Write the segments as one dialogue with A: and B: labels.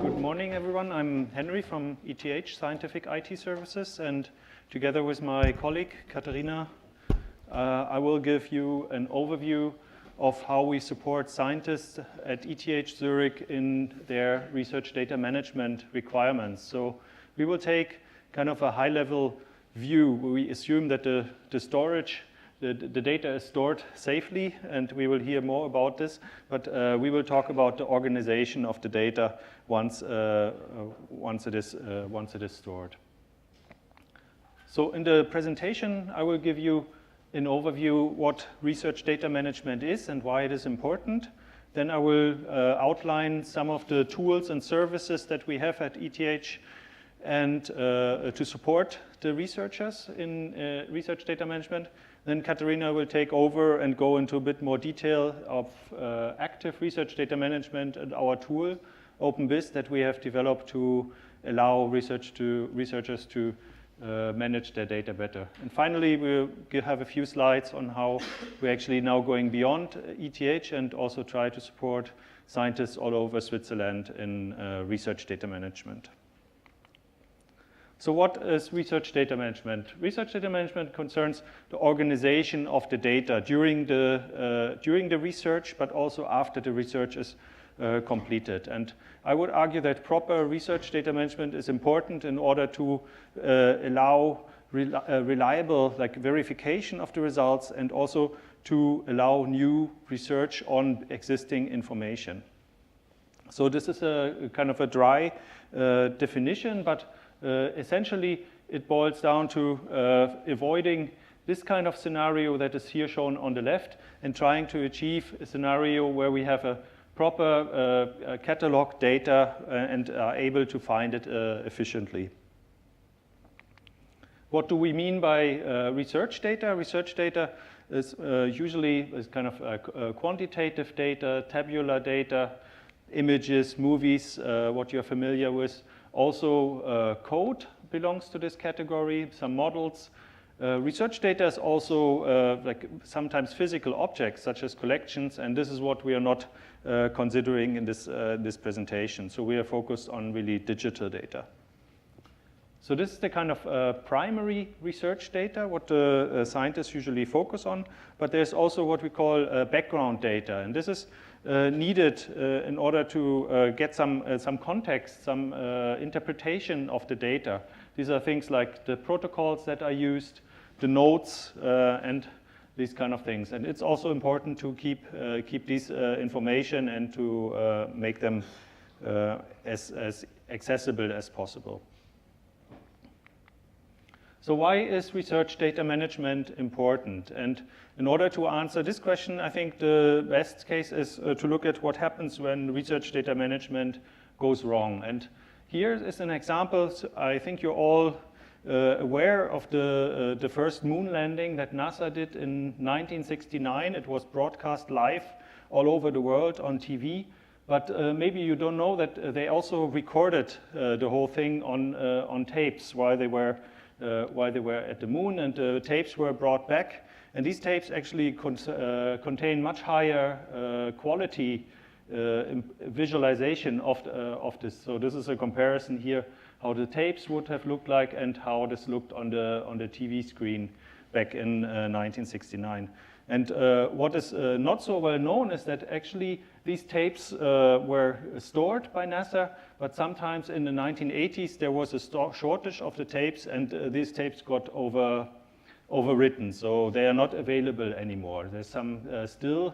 A: Good morning, everyone. I'm Henry from ETH Scientific IT Services, and together with my colleague, Caterina, I will give you an overview of how we support scientists at ETH Zurich in their research data management requirements. So we will take kind of a high-level view. We assume that the storage, the data is stored safely, and we will hear more about this, but we will talk about the organization of the data once it is stored. So in the presentation, I will give you an overview what research data management is and why it is important. Then I will outline some of the tools and services that we have at ETH and to support the researchers in research data management. Then Caterina will take over and go into a bit more detail of active research data management and our tool, openBIS, that we have developed to allow researchers to manage their data better. And finally, we'll have a few slides on how we're actually now going beyond ETH and also try to support scientists all over Switzerland in research data management. So what is research data management? Research data management concerns the organization of the data during the research, but also after the research is completed. And I would argue that proper research data management is important in order to allow reliable verification of the results and also to allow new research on existing information. So this is a kind of a dry definition, but essentially, it boils down to avoiding this kind of scenario that is here shown on the left and trying to achieve a scenario where we have a proper catalog data and are able to find it efficiently. What do we mean by research data? Research data is usually kind of quantitative data, tabular data, images, movies, what you're familiar with. Also, code belongs to this category, some models. Research data is also sometimes physical objects, such as collections, and this is what we are not considering in this presentation. So we are focused on really digital data. So this is the kind of primary research data, what the scientists usually focus on, but there's also what we call background data, and this is needed in order to get some context, some interpretation of the data. These are things like the protocols that are used, the notes, and these kind of things. And it's also important to keep these information and to make them as accessible as possible. So why is research data management important? And in order to answer this question, I think the best case is to look at what happens when research data management goes wrong. And here is an example. So I think you're all aware of the first moon landing that NASA did in 1969. It was broadcast live all over the world on TV. But maybe you don't know that they also recorded the whole thing on tapes while they were at the moon, and the tapes were brought back. And these tapes actually contain much higher quality visualization of this. So this is a comparison here, how the tapes would have looked like and how this looked on the TV screen back in 1969. And what is not so well known is that actually these tapes were stored by NASA, but sometimes in the 1980s there was a shortage of the tapes, and these tapes got overwritten, so they are not available anymore. There's some still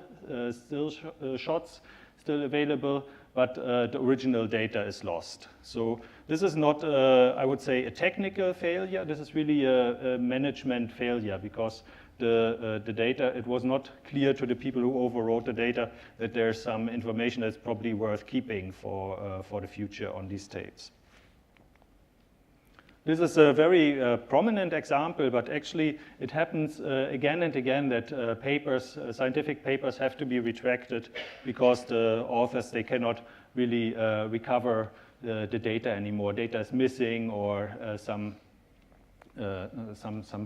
A: shots still available, but the original data is lost. So this is not, I would say, a technical failure. This is really a management failure, because the data, it was not clear to the people who overwrote the data that there's some information that's probably worth keeping for the future on these tapes. This is a very prominent example, but actually it happens again and again that scientific papers have to be retracted because the authors, they cannot really recover the data anymore. Data is missing, or some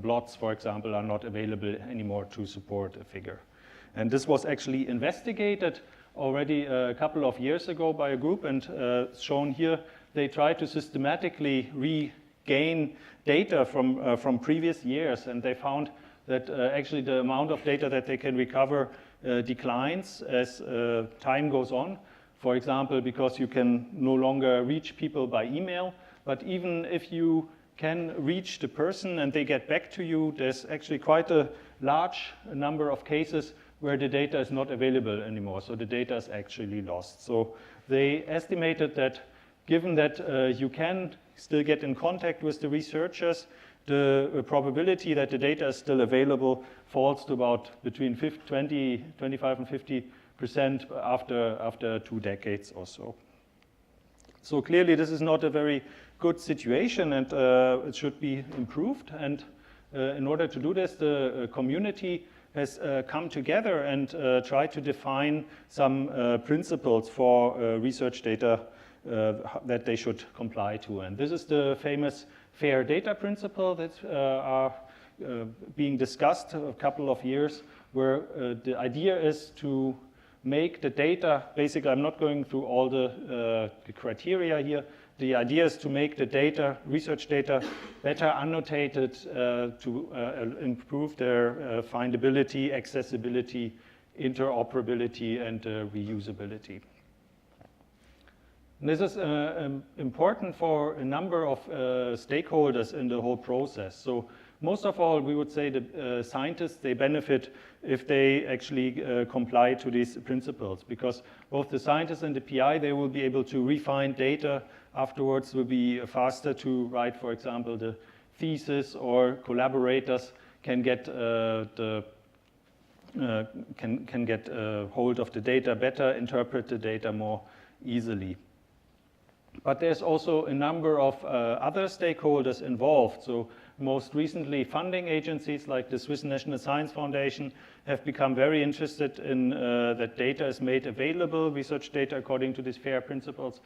A: blots, for example, are not available anymore to support a figure. And this was actually investigated already a couple of years ago by a group, and shown here, they tried to systematically regain data from previous years, and they found that actually the amount of data that they can recover declines as time goes on. For example, because you can no longer reach people by email, but even if you can reach the person and they get back to you, there's actually quite a large number of cases where the data is not available anymore, so the data is actually lost. So they estimated that given that you can still get in contact with the researchers, the probability that the data is still available falls to about between 25 and 50% after 2 decades or so. So clearly this is not a very good situation, and it should be improved. And in order to do this, the community has come together and tried to define some principles for research data that they should comply to. And this is the famous fair data principle that are being discussed a couple of years, where the idea is to make the data, basically I'm not going through all the criteria here, the idea is to make the data, research data, better annotated to improve their findability, accessibility, interoperability, and reusability. And this is important for a number of stakeholders in the whole process. So most of all, we would say the scientists, they benefit if they actually comply to these principles, because both the scientists and the PI, they will be able to refine data. Afterwards, will be faster to write, for example, the thesis, or collaborators can get hold of the data better, interpret the data more easily. But there's also a number of other stakeholders involved. So most recently, funding agencies like the Swiss National Science Foundation have become very interested in that data is made available, research data according to these FAIR principles.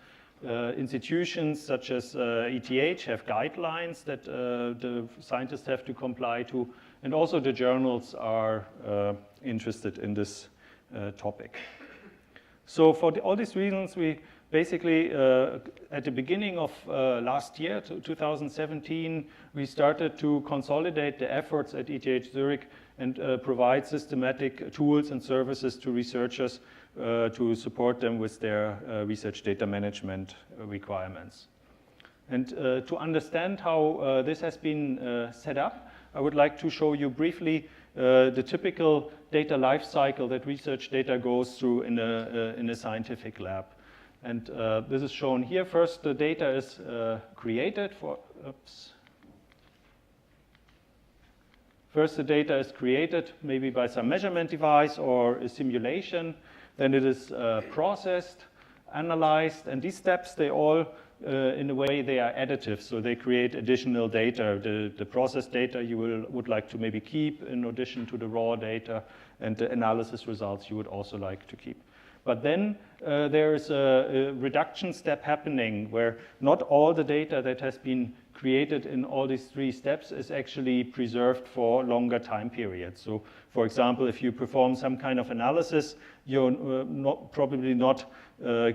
A: Institutions such as ETH have guidelines that the scientists have to comply to, and also the journals are interested in this topic. So for all these reasons, we basically, at the beginning of last year, 2017, we started to consolidate the efforts at ETH Zurich and provide systematic tools and services to researchers to support them with their research data management requirements. And to understand how this has been set up, I would like to show you briefly the typical data life cycle that research data goes through in a scientific lab. And this is shown here. First, the data is created for, First, the data is created maybe by some measurement device or a simulation. Then it is processed, analyzed, and these steps, they all, in a way, they are additive. So they create additional data. The processed data you would like to maybe keep in addition to the raw data, and the analysis results you would also like to keep. But then there is a reduction step happening where not all the data that has been created in all these 3 steps is actually preserved for longer time periods. So, for example, if you perform some kind of analysis, you're probably not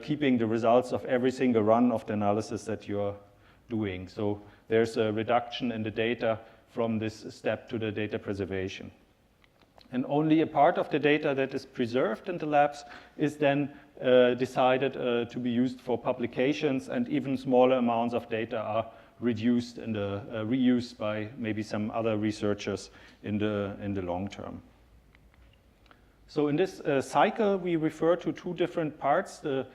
A: keeping the results of every single run of the analysis that you're doing. So there's a reduction in the data from this step to the data preservation. And only a part of the data that is preserved in the labs is then decided to be used for publications, and even smaller amounts of data are reduced and reused by maybe some other researchers in the long term. So in this cycle, we refer to 2 different parts. The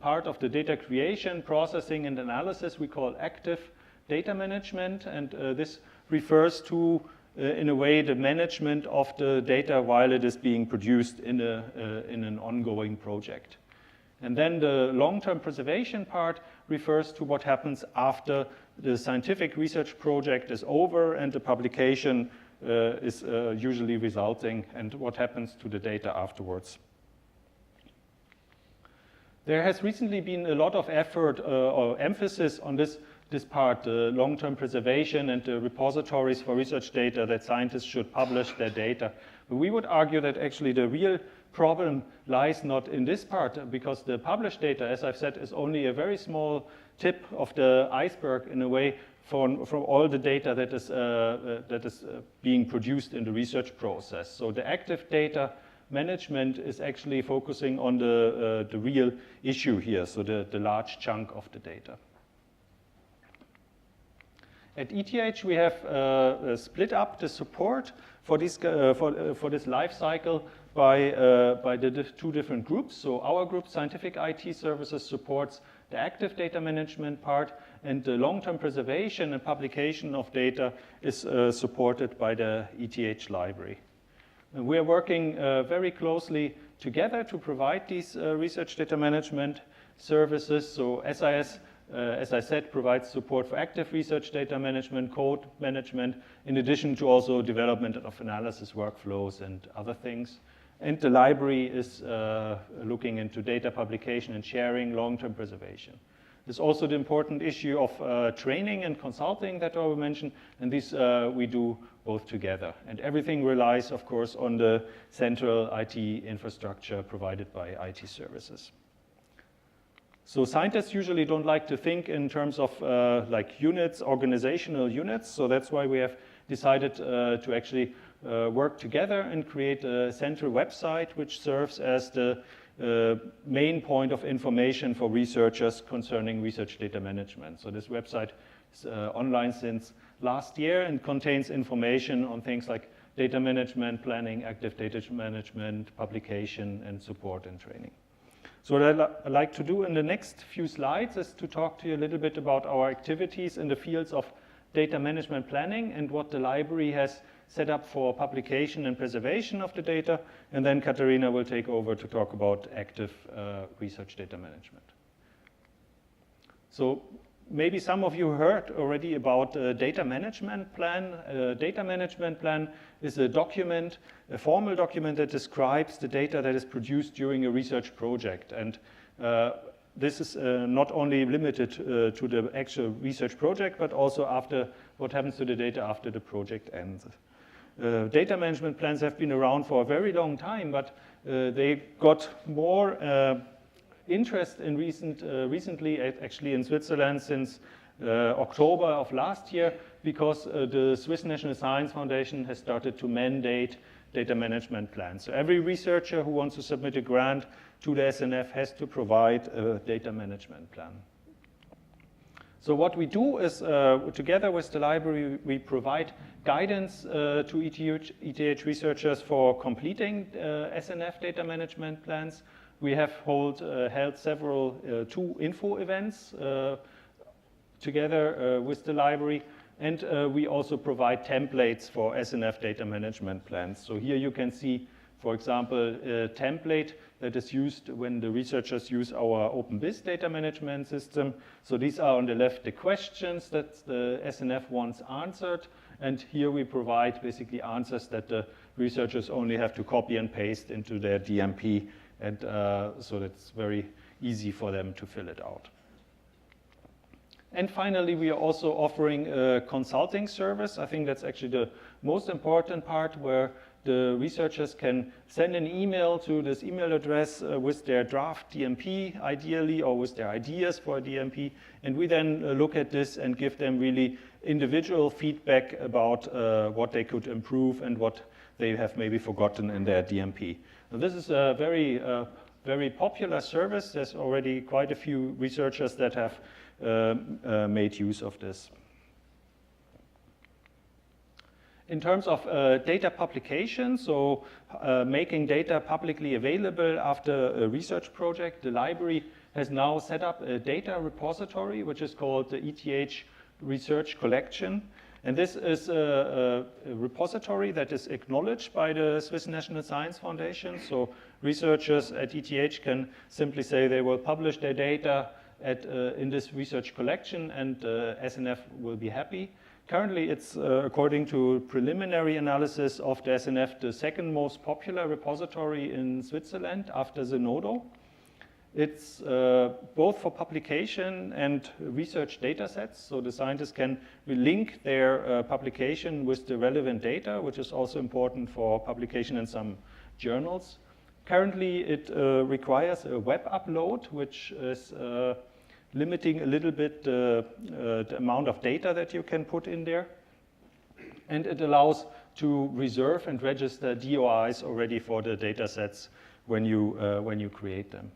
A: part of the data creation, processing, and analysis we call active data management, and this refers to in a way the management of the data while it is being produced in an ongoing project. And then the long-term preservation part refers to what happens after the scientific research project is over and the publication is usually resulting, and what happens to the data afterwards. There has recently been a lot of effort or emphasis on this part, the long-term preservation and the repositories for research data, that scientists should publish their data. But we would argue that actually the real problem lies not in this part, because the published data, as I've said, is only a very small tip of the iceberg in a way from all the data that is being produced in the research process. So the active data management is actually focusing on the real issue here, so the large chunk of the data. At ETH, we have split up the support for this life cycle by the two different groups. So our group, Scientific IT Services, supports the active data management part, and the long-term preservation and publication of data is supported by the ETH Library. And we are working very closely together to provide these research data management services. So SIS, as I said, provides support for active research data management, code management, in addition to also development of analysis workflows and other things. And the library is looking into data publication and sharing, long-term preservation. There's also the important issue of training and consulting that I will mention, and this we do both together. And everything relies, of course, on the central IT infrastructure provided by IT services. So scientists usually don't like to think in terms of like units, organizational units, so that's why we have decided to actually work together and create a central website which serves as the main point of information for researchers concerning research data management. So this website is online since last year and contains information on things like data management, planning, active data management, publication, and support and training. So what I'd like to do in the next few slides is to talk to you a little bit about our activities in the fields of data management planning and what the library has set up for publication and preservation of the data, and then Caterina will take over to talk about active research data management. So maybe some of you heard already about the data management plan. Data management plan is a document, a formal document that describes the data that is produced during a research project. And this is not only limited to the actual research project, but also after what happens to the data after the project ends. Data management plans have been around for a very long time, but they got more interest in recently, actually in Switzerland since October of last year, because the Swiss National Science Foundation has started to mandate data management plans. So every researcher who wants to submit a grant to the SNF has to provide a data management plan. So what we do is, together with the library, we provide guidance to ETH researchers for completing SNF data management plans. We have held several two info events together with the library, and we also provide templates for SNF data management plans. So here you can see, for example, a template that is used when the researchers use our openBIS data management system. So these are on the left the questions that the SNF wants answered, and here we provide basically answers that the researchers only have to copy and paste into their DMP, and so that's very easy for them to fill it out. And finally, we are also offering a consulting service. I think that's actually the most important part, where the researchers can send an email to this email address with their draft DMP, ideally, or with their ideas for a DMP, and we then look at this and give them really individual feedback about what they could improve and what they have maybe forgotten in their DMP. Now, this is a very popular service. There's already quite a few researchers that have made use of this. In terms of data publication, so making data publicly available after a research project, the library has now set up a data repository, which is called the ETH Research Collection. And this is a repository that is acknowledged by the Swiss National Science Foundation. So researchers at ETH can simply say they will publish their data in this research collection, and SNF will be happy. Currently, it's, according to preliminary analysis of the SNF, the second most popular repository in Switzerland after Zenodo. It's both for publication and research data sets, so the scientists can link their publication with the relevant data, which is also important for publication in some journals. Currently, it requires a web upload, which is limiting a little bit the amount of data that you can put in there. And it allows to reserve and register DOIs already for the data sets when you create them.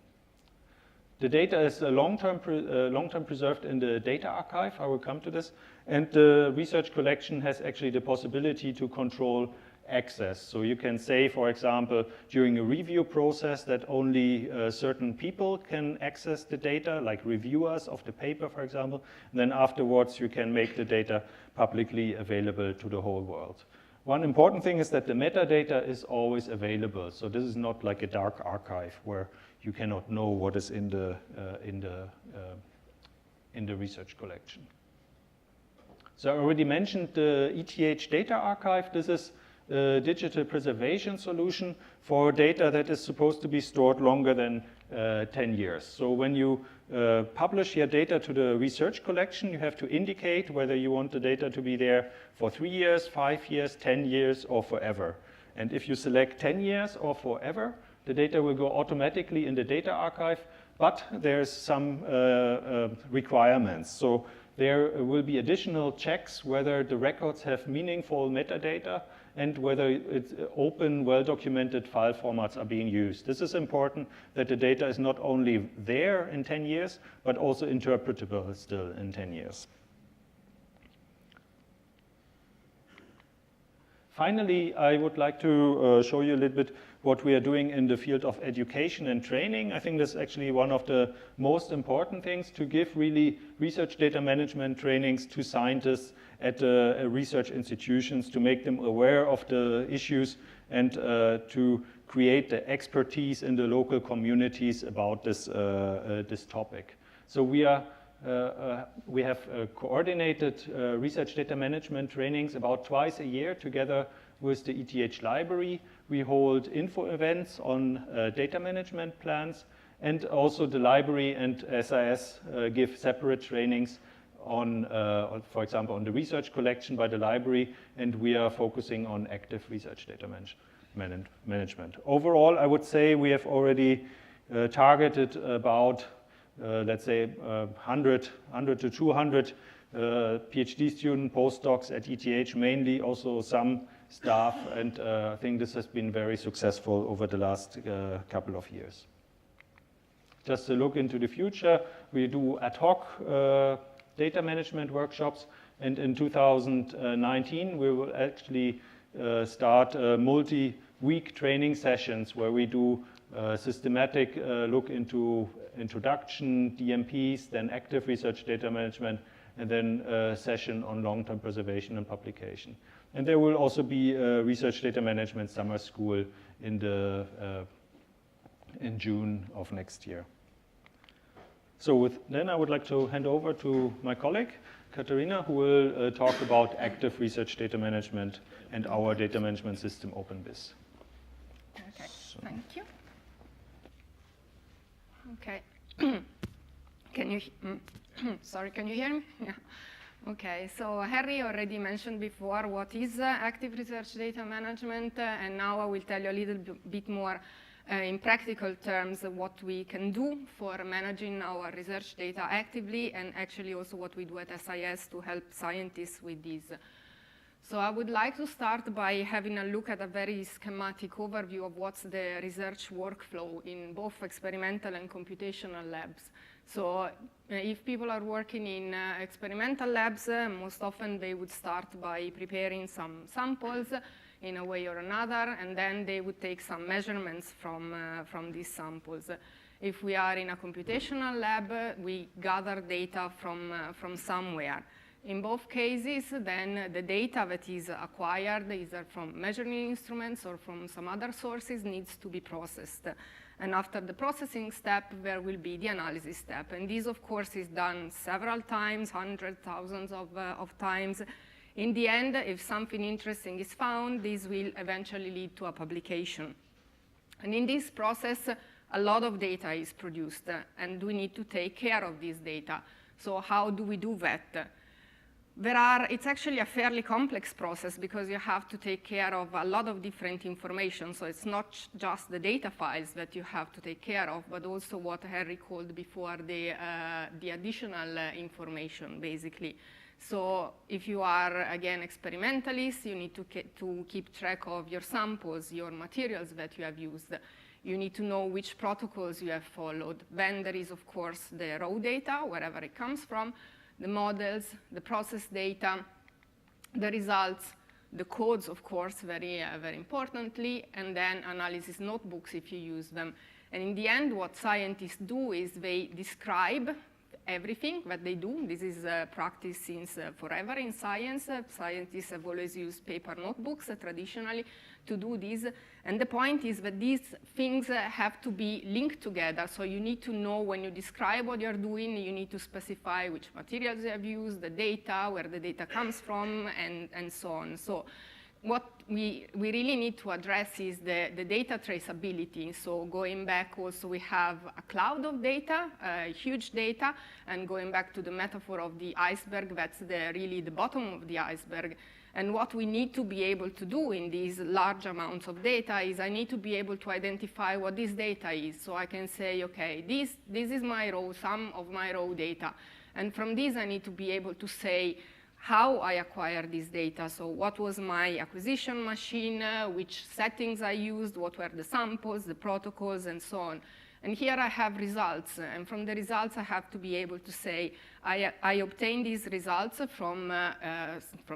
A: The data is long-term preserved in the data archive. I will come to this. And the research collection has actually the possibility to control access. So you can say, for example, during a review process that only certain people can access the data, like reviewers of the paper, for example. And then afterwards, you can make the data publicly available to the whole world. One important thing is that the metadata is always available. So this is not like a dark archive where you cannot know what is in the research collection. So I already mentioned the ETH Data Archive. This is a digital preservation solution for data that is supposed to be stored longer than 10 years. So when you publish your data to the research collection, you have to indicate whether you want the data to be there for 3 years, 5 years, 10 years, or forever. And if you select 10 years or forever, the data will go automatically in the data archive, but there's some requirements. So there will be additional checks whether the records have meaningful metadata and whether it's open, well-documented file formats are being used. This is important that the data is not only there in 10 years, but also interpretable still in 10 years. Finally, I would like to show you a little bit what we are doing in the field of education and training. I think this is actually one of the most important things, to give really research data management trainings to scientists at research institutions, to make them aware of the issues and to create the expertise in the local communities about this, this topic. So we have coordinated research data management trainings about twice a year together with the ETH Library. We hold info events on data management plans, and also the library and SIS give separate trainings on, for example, on the research collection by the library, and we are focusing on active research data management. Overall, I would say we have already targeted about let's say 100 to 200 PhD student postdocs at ETH, mainly also some staff, and I think this has been very successful over the last couple of years. Just to look into the future, we do ad hoc data management workshops, and in 2019 we will actually start multi-week training sessions where we do systematic look into introduction, DMPs, then active research data management, and then a session on long-term preservation and publication. And there will also be a research data management summer school in June of next year. So then I would like to hand over to my colleague, Caterina, who will talk about active research data management and our data management system, openBIS.
B: Okay, thank you. Okay. Can you, sorry, can you hear me? Yeah. Okay, so Harry already mentioned before what is active research data management, and now I will tell you a little bit more in practical terms what we can do for managing our research data actively, and actually also what we do at SIS to help scientists with this. So I would like to start by having a look at a very schematic overview of what's the research workflow in both experimental and computational labs. So if people are working in experimental labs, most often they would start by preparing some samples in a way or another, and then they would take some measurements from these samples. If we are in a computational lab, we gather data from somewhere. In both cases, then the data that is acquired, either from measuring instruments or from some other sources, needs to be processed. And after the processing step, there will be the analysis step. And this, of course, is done several times, hundreds, thousands of times. In the end, if something interesting is found, this will eventually lead to a publication. And in this process, a lot of data is produced, and we need to take care of this data. So how do we do that? it's actually a fairly complex process because you have to take care of a lot of different information. So it's not just the data files that you have to take care of, but also what Harry called before the additional information, basically. So if you are, again, experimentalist, you need to keep track of your samples, your materials that you have used. You need to know which protocols you have followed. Then there is, of course, the raw data, wherever it comes from, the models, the process data, the results, the codes, of course, very importantly, and then analysis notebooks if you use them. And in the end, what scientists do is they describe everything that they do. This is practice since forever in science. Scientists have always used paper notebooks traditionally to do this. And the point is that these things have to be linked together. So you need to know when you describe what you're doing, you need to specify which materials you have used, the data, where the data comes from, and so on. So what we really need to address is the data traceability. So going back also, we have a cloud of data, huge data, and going back to the metaphor of the iceberg, that's really the bottom of the iceberg. And what we need to be able to do in these large amounts of data is I need to be able to identify what this data is. So I can say, okay, this is my raw, some of my raw data. And from this, I need to be able to say how I acquired this data. So what was my acquisition machine, which settings I used, what were the samples, the protocols, and so on. And here I have results, and from the results I have to be able to say, I obtained these results from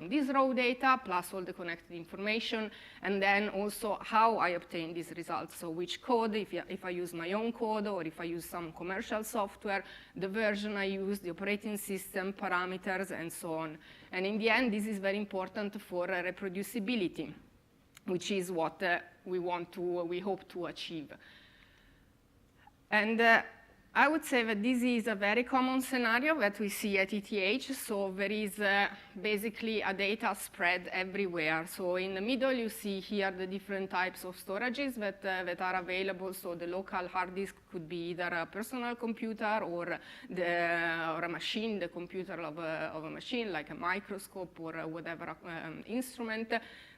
B: this raw data, plus all the connected information, and then also how I obtained these results. So which code, if I use my own code, or if I use some commercial software, the version I use, the operating system, parameters, and so on. And in the end, this is very important for reproducibility, which is what we hope to achieve. And I would say that this is a very common scenario that we see at ETH. So there is basically a data spread everywhere. So in the middle, you see here the different types of storages that are available. So the local hard disk could be either a personal computer or a machine, the computer of a machine, like a microscope or whatever instrument.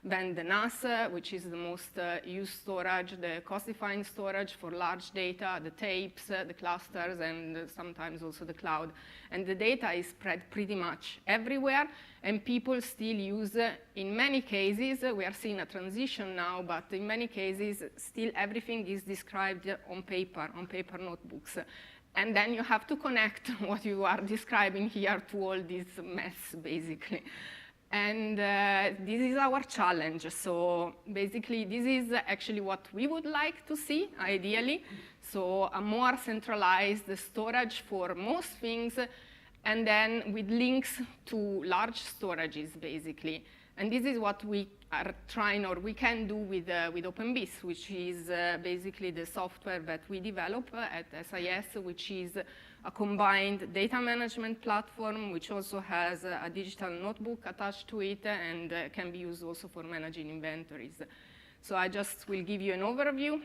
B: Then the NAS, which is the most used storage, the cosifying storage for large data, the tapes, the clusters, and sometimes also the cloud. And the data is spread pretty much everywhere, and people still use, in many cases, we are seeing a transition now, but in many cases, still everything is described on paper notebooks. And then you have to connect what you are describing here to all this mess, basically. And this is our challenge. So basically, this is actually what we would like to see, ideally. So a more centralized storage for most things, and then with links to large storages, basically. And this is what we are trying, or we can do with openBIS, which is basically the software that we develop at SIS, which is a combined data management platform, which also has a digital notebook attached to it and can be used also for managing inventories. So I just will give you an overview,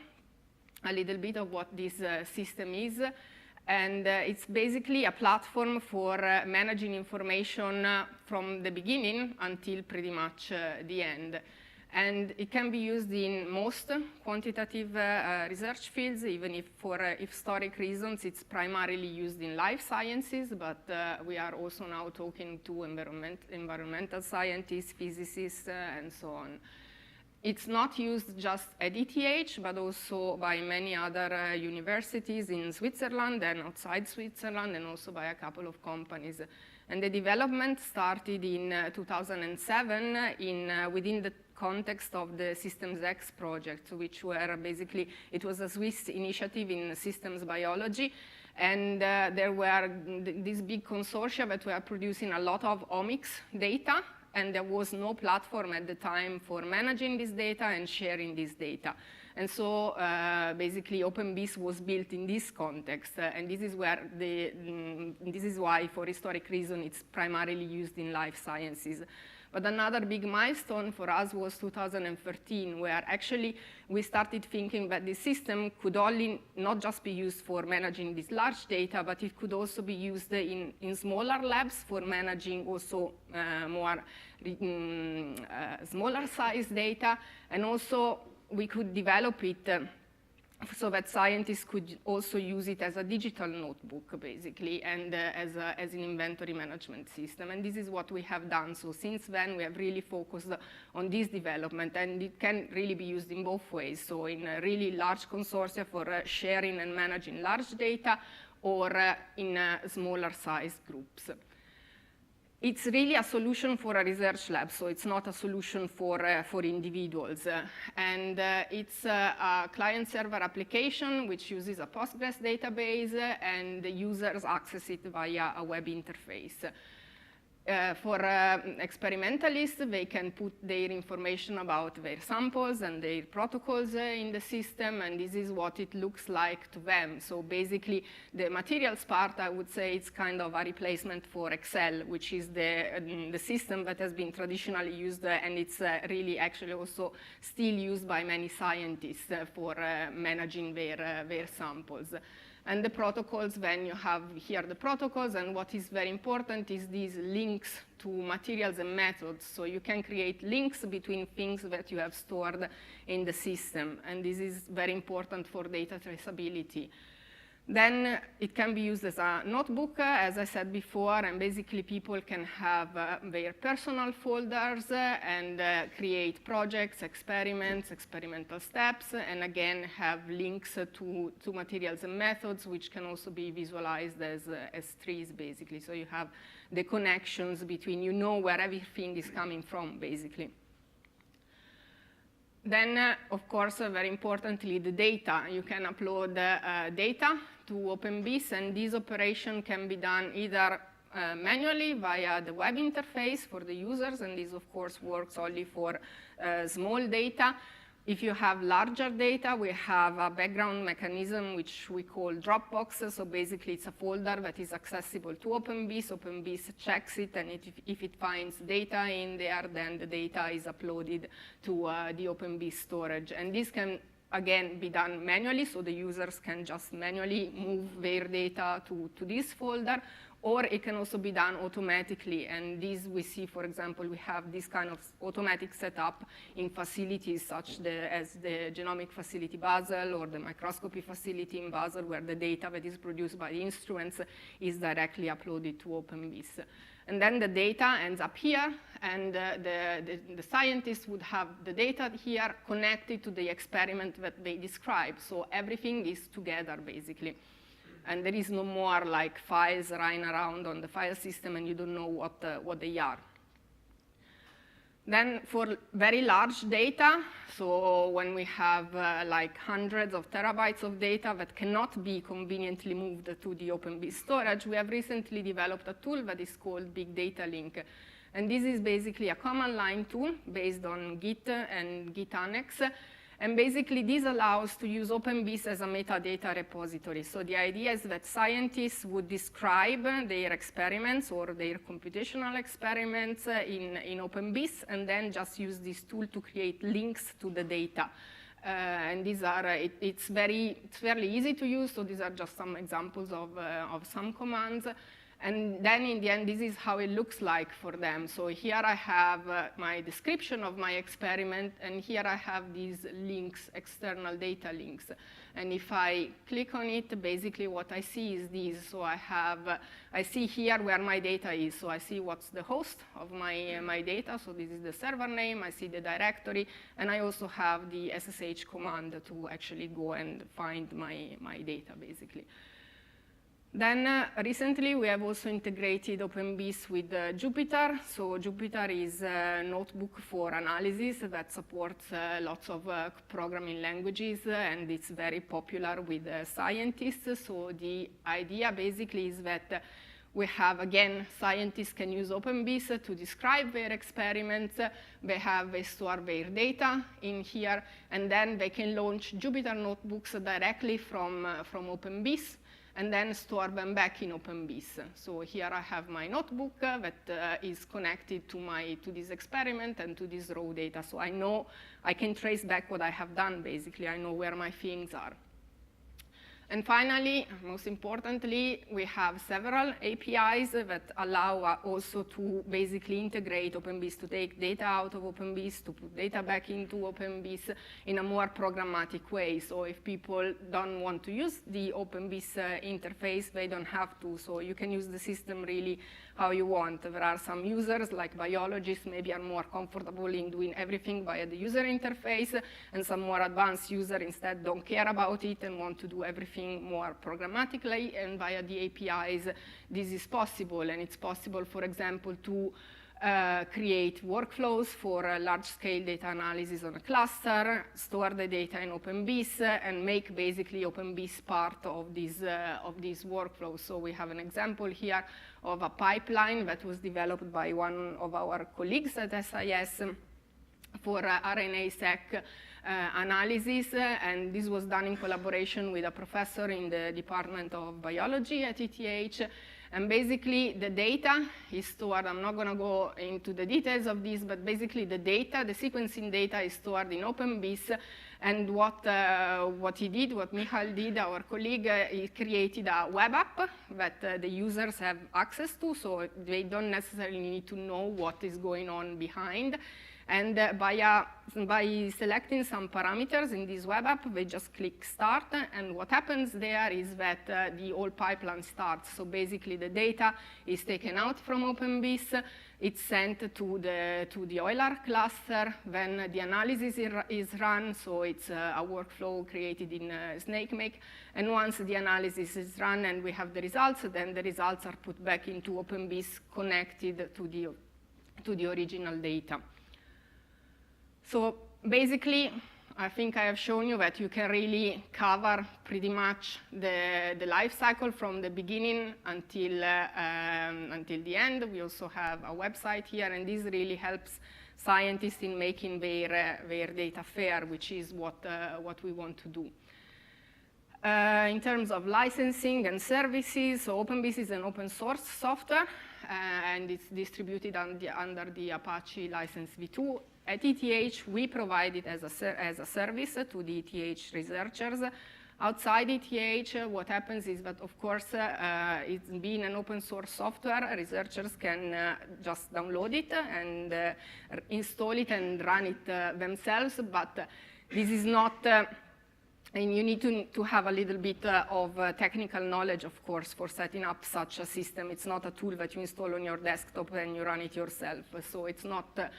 B: a little bit of what this system is. And it's basically a platform for managing information from the beginning until pretty much the end. And it can be used in most quantitative research fields, even if for historic reasons it's primarily used in life sciences, but we are also now talking to environmental scientists, physicists, and so on. It's not used just at ETH, but also by many other universities in Switzerland and outside Switzerland, and also by a couple of companies. And the development started in 2007 within the context of the SystemsX project, which were basically, it was a Swiss initiative in systems biology. And there were these big consortia that were producing a lot of omics data, and there was no platform at the time for managing this data and sharing this data. And so basically openBIS was built in this context, and this is where this is why, for historic reason, it's primarily used in life sciences. But another big milestone for us was 2013, where actually we started thinking that this system could only not just be used for managing this large data, but it could also be used in smaller labs for managing also more smaller size data. And also we could develop it so that scientists could also use it as a digital notebook, basically, and as an inventory management system. And this is what we have done. So since then, we have really focused on this development, and it can really be used in both ways. So in really large consortia for sharing and managing large data, or in smaller size groups. It's really a solution for a research lab, so it's not a solution for individuals. And it's a client-server application which uses a Postgres database, and the users access it via a web interface. For experimentalists, they can put their information about their samples and their protocols in the system, and this is what it looks like to them. So basically, the materials part, I would say, it's kind of a replacement for Excel, which is the system that has been traditionally used, and it's really actually also still used by many scientists for managing their samples. And the protocols, then you have here the protocols, and what is very important is these links to materials and methods. So you can create links between things that you have stored in the system, and this is very important for data traceability. Then it can be used as a notebook, as I said before, and basically people can have their personal folders and create projects, experiments, experimental steps, and again have links to materials and methods, which can also be visualized as trees, basically. So you have the connections between, you know where everything is coming from, basically. Then, of course, very importantly, the data. You can upload data to openBIS, and this operation can be done either manually via the web interface for the users, and this, of course, works only for small data. If you have larger data, we have a background mechanism which we call Dropbox. So basically, it's a folder that is accessible to openBIS. openBIS checks it, and if it finds data in there, then the data is uploaded to the openBIS storage. And this can, again, be done manually, so the users can just manually move their data to this folder, or it can also be done automatically. And this we see, for example, we have this kind of automatic setup in facilities such as the genomic facility Basel or the microscopy facility in Basel, where the data that is produced by the instruments is directly uploaded to openBIS. And then the data ends up here, and the scientists would have the data here connected to the experiment that they describe. So everything is together, basically. And there is no more like files running around on the file system and you don't know what they are. Then for very large data, so when we have like hundreds of terabytes of data that cannot be conveniently moved to the openBIS storage, we have recently developed a tool that is called BigDataLink. And this is basically a command line tool based on Git and Git Annex. And basically, this allows to use openBIS as a metadata repository. So the idea is that scientists would describe their experiments or their computational experiments in openBIS, and then just use this tool to create links to the data. And these are, it's fairly easy to use, so these are just some examples of some commands. And then in the end, this is how it looks like for them. So here I have my description of my experiment, and here I have these links, external data links. And if I click on it, basically what I see is these. So I see here where my data is. So I see what's the host of my data. So this is the server name. I see the directory. And I also have the SSH command to actually go and find my data, basically. Then recently, we have also integrated openBIS with Jupyter. So Jupyter is a notebook for analysis that supports lots of programming languages, and it's very popular with scientists. So the idea basically is that we have, again, scientists can use openBIS to describe their experiments. They store their data in here, and then they can launch Jupyter notebooks directly from openBIS. and then store them back in openBIS. So here I have my notebook that is connected to this experiment and to this raw data. So I know I can trace back what I have done, basically. I know where my things are. And finally, most importantly, we have several APIs that allow also to basically integrate openBIS, to take data out of openBIS, to put data back into openBIS in a more programmatic way. So if people don't want to use the openBIS interface, they don't have to. So you can use the system really how you want. There are some users, like biologists, maybe are more comfortable in doing everything via the user interface, and some more advanced users instead don't care about it and want to do everything more programmatically, and via the APIs, this is possible. And it's possible, for example, to create workflows for large-scale data analysis on a cluster, store the data in openBIS, and make basically openBIS part of these workflows. So we have an example here of a pipeline that was developed by one of our colleagues at SIS for RNA-seq analysis, and this was done in collaboration with a professor in the Department of Biology at ETH. And basically, the data is stored. I'm not going to go into the details of this, but basically the data, the sequencing data, is stored in openBIS. And what Michal did, our colleague, he created a web app that the users have access to, so they don't necessarily need to know what is going on behind. And by selecting some parameters in this web app, they just click start, and what happens there is that the whole pipeline starts. So basically the data is taken out from openBIS, it's sent to the Euler cluster, then the analysis is run, so it's a workflow created in SnakeMake, and once the analysis is run and we have the results, then the results are put back into openBIS connected to the original data. So basically, I think I have shown you that you can really cover pretty much the life cycle from the beginning until the end. We also have a website here, and this really helps scientists in making their data fair, which is what we want to do. In terms of licensing and services, so openBIS is an open source software, and it's distributed under the Apache license v2. At ETH, we provide it as a service to the ETH researchers. Outside ETH, what happens is that, of course, it's being an open source software, researchers can just download it and install it and run it themselves, but this is not, and you need to have a little bit of technical knowledge, of course, for setting up such a system. It's not a tool that you install on your desktop and you run it yourself, so it's not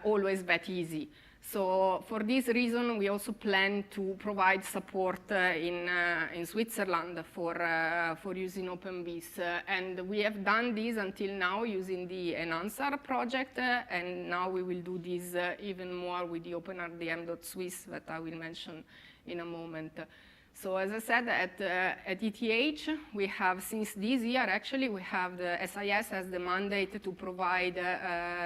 B: always that easy. So for this reason, we also plan to provide support in Switzerland for using openBIS. And we have done this until now using the Enhancer project, and now we will do this even more with the OpenRDM.Swiss that I will mention in a moment. So as I said, at ETH, we have, since this year, actually, we have the SIS has the mandate to provide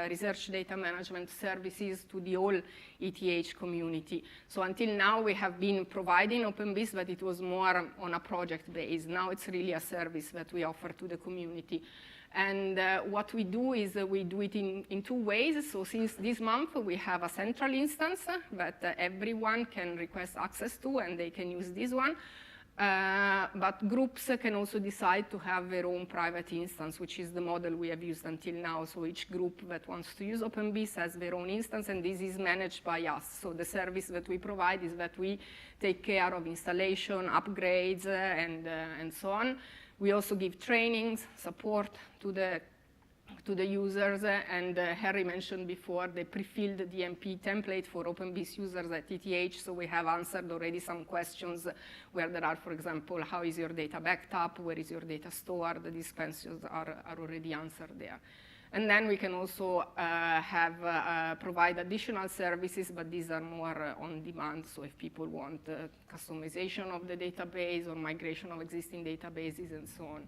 B: research data management services to the whole ETH community. So until now, we have been providing openBIS, but it was more on a project base. Now it's really a service that we offer to the community. And what we do is we do it in two ways. So since this month, we have a central instance that everyone can request access to, and they can use this one. But groups can also decide to have their own private instance, which is the model we have used until now. So each group that wants to use openBIS has their own instance, and this is managed by us. So the service that we provide is that we take care of installation, upgrades, and so on. We also give trainings, support to the users, and Harry mentioned before the pre-filled DMP template for openBIS users at ETH, so we have answered already some questions where there are, for example, how is your data backed up, where is your data stored, these questions are already answered there. And then we can also provide additional services, but these are more on demand. So if people want customization of the database or migration of existing databases and so on.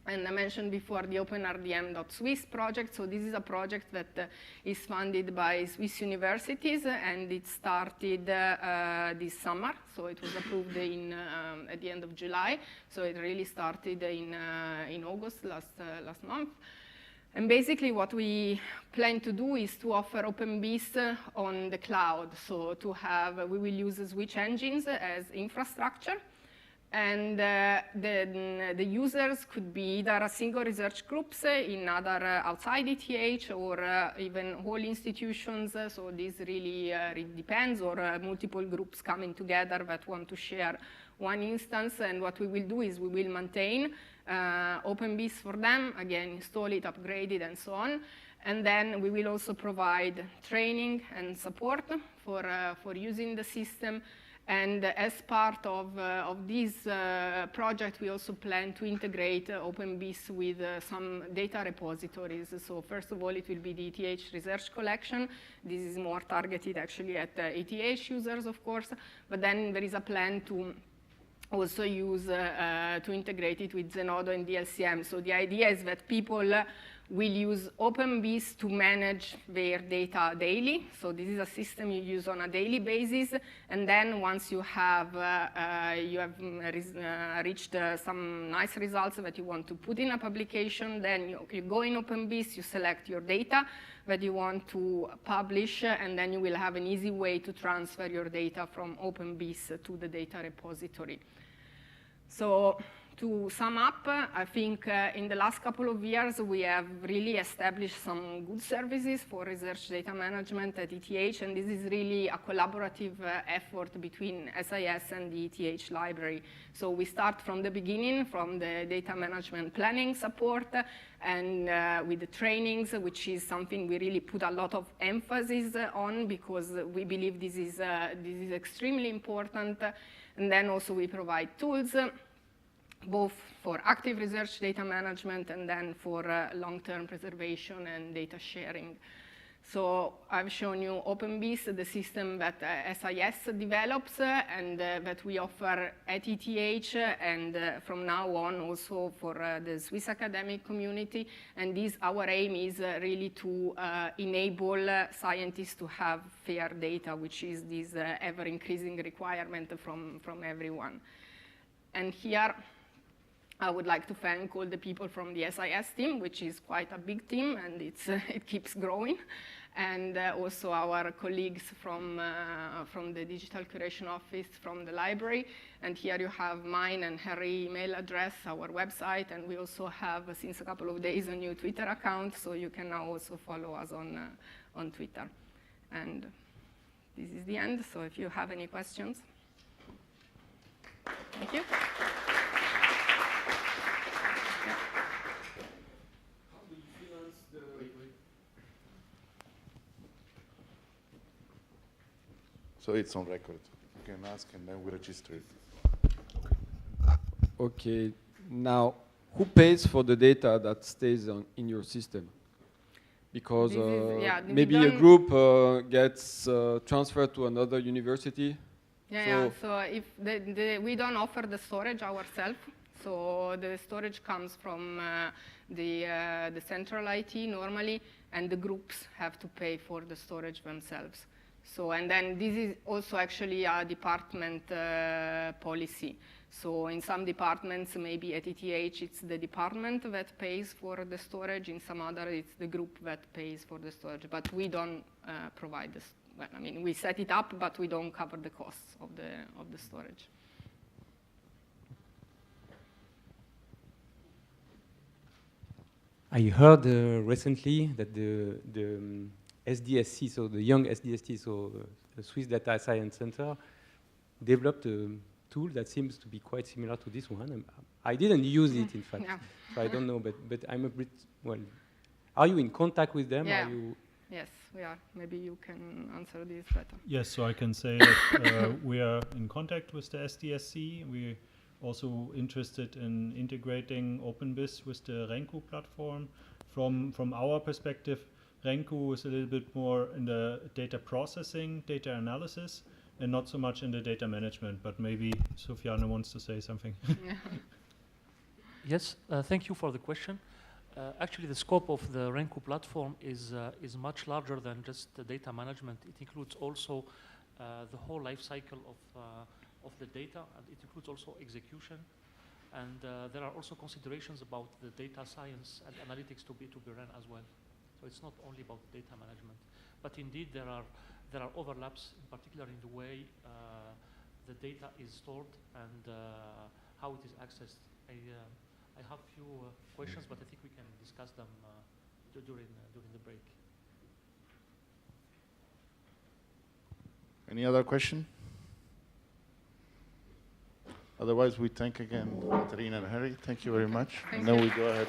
B: And I mentioned before the openrdm.swiss project. So this is a project that is funded by Swiss universities, and it started this summer. So it was approved at the end of July. So it really started in August last month. And basically what we plan to do is to offer openBIS on the cloud. So we will use switch engines as infrastructure. And the users could be either a single research groups in other outside ETH or even whole institutions. So this really depends, or multiple groups coming together that want to share one instance. And what we will do is we will maintain openBIS for them, again, install it, upgrade it, and so on. And then we will also provide training and support for using the system. And as part of this project, we also plan to integrate openBIS with some data repositories. So first of all, it will be the ETH research collection. This is more targeted actually at ETH users, of course. But then there is a plan to also use to integrate it with Zenodo and DLCM. So the idea is that people will use openBIS to manage their data daily. So this is a system you use on a daily basis. And then once you have reached some nice results that you want to put in a publication, then you go in openBIS, you select your data that you want to publish, and then you will have an easy way to transfer your data from openBIS to the data repository. So to sum up, I think in the last couple of years, we have really established some good services for research data management at ETH, and this is really a collaborative effort between SIS and the ETH library. So we start from the beginning, from the data management planning support, and with the trainings, which is something we really put a lot of emphasis on, because we believe this is extremely important. And then also we provide tools, both for active research data management and then for long-term preservation and data sharing. So I've shown you openBIS, the system that SIS develops and that we offer at ETH, and from now on also for the Swiss academic community. And our aim is really to enable scientists to have fair data, which is this ever-increasing requirement from everyone. And here, I would like to thank all the people from the SIS team, which is quite a big team, and it keeps growing. And also our colleagues from the Digital Curation Office from the library. And here you have mine and Harry's email address, our website, and we also have, since a couple of days, a new Twitter account, so you can now also follow us on Twitter. And this is the end, so if you have any questions. Thank you.
C: So it's on record. You can ask and then we register it.
D: Okay. Now, who pays for the data that stays in your system? Because maybe a group gets transferred to another university.
B: So if we don't offer the storage ourselves. So the storage comes from the central IT normally, and the groups have to pay for the storage themselves. So, and then this is also actually a department policy. So in some departments, maybe at ETH, it's the department that pays for the storage. In some other, it's the group that pays for the storage. But we don't provide this. Well, I mean, we set it up, but we don't cover the costs of the storage.
E: I heard recently that the SDSC, so the young SDSC, so the Swiss Data Science Center, developed a tool that seems to be quite similar to this one. I didn't use it, in fact, so I don't know, but I'm a bit, well, are you in contact with them?
B: Yeah.
E: Are you?
B: Yes, we are. Maybe you can answer this better.
A: Yes, so I can say that we are in contact with the SDSC. We're also interested in integrating openBIS with the Renku platform. From our perspective, Renku is a little bit more in the data processing, data analysis, and not so much in the data management, but maybe Sofiane wants to say something.
F: Yes, thank you for the question. Actually, the scope of the Renku platform is much larger than just the data management. It includes also the whole life cycle of the data, and it includes also execution. And there are also considerations about the data science and analytics to be run as well. So it's not only about data management, but indeed there are overlaps, in particular in the way the data is stored and how it is accessed. I have few questions, but I think we can discuss them during the break.
C: Any other question? Otherwise, we thank again Caterina and Harry. Thank you very much.
B: Thank
C: and then
B: you.
C: we go ahead.